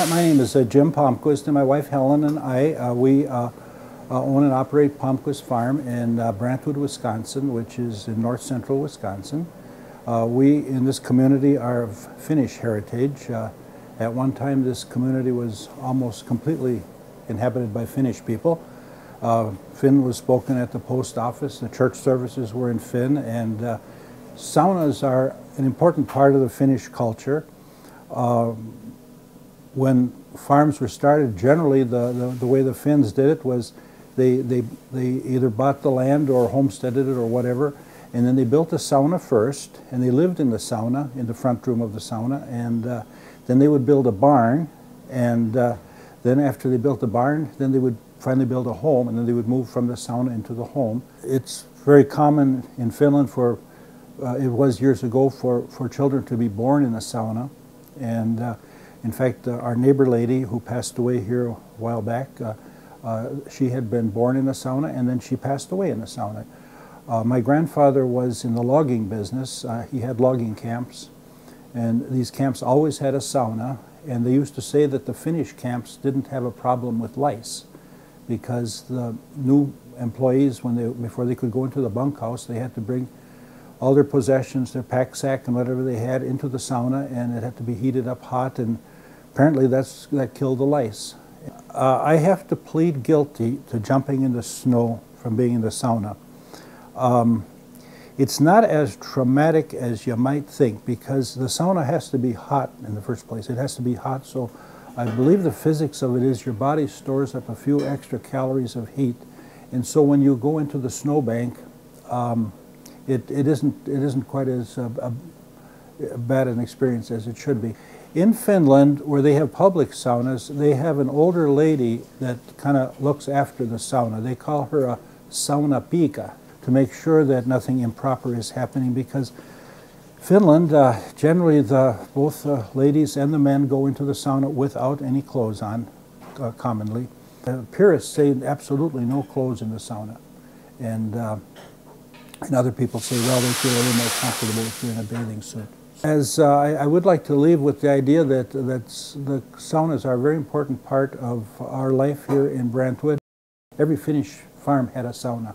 My name is Jim Palmquist, and my wife Helen and I, we own and operate Palmquist Farm in Brantwood, Wisconsin, which is in north central Wisconsin. We in this community are of Finnish heritage. At one time this community was almost completely inhabited by Finnish people. Finn was spoken at the post office, the church services were in Finn, and saunas are an important part of the Finnish culture. When farms were started, generally the way the Finns did it was they either bought the land or homesteaded it or whatever, and then they built a sauna first, and they lived in the sauna, in the front room of the sauna, and then they would build a barn, and then after they built the barn, then they would finally build a home, and then they would move from the sauna into the home. It's very common in Finland for, it was years ago, for children to be born in a sauna, and in fact, our neighbor lady who passed away here a while back, she had been born in a sauna and then she passed away in a sauna. My grandfather was in the logging business. He had logging camps, and these camps always had a sauna, and they used to say that the Finnish camps didn't have a problem with lice because the new employees, before they could go into the bunkhouse, they had to bring all their possessions, their pack sack and whatever they had into the sauna, and it had to be heated up hot, and apparently that killed the lice. I have to plead guilty to jumping in the snow from being in the sauna. It's not as traumatic as you might think because the sauna has to be hot in the first place. It has to be hot, so I believe the physics of it is your body stores up a few extra calories of heat, and so when you go into the snowbank, it isn't quite as bad an experience as it should be. In Finland, where they have public saunas, they have an older lady that kind of looks after the sauna. They call her a sauna piika to make sure that nothing improper is happening, because Finland, generally both the ladies and the men go into the sauna without any clothes on, commonly. Purists say absolutely no clothes in the sauna. And other people say, well, they feel a little more comfortable if you're in a bathing suit. As I would like to leave with the idea that the saunas are a very important part of our life here in Brantwood. Every Finnish farm had a sauna.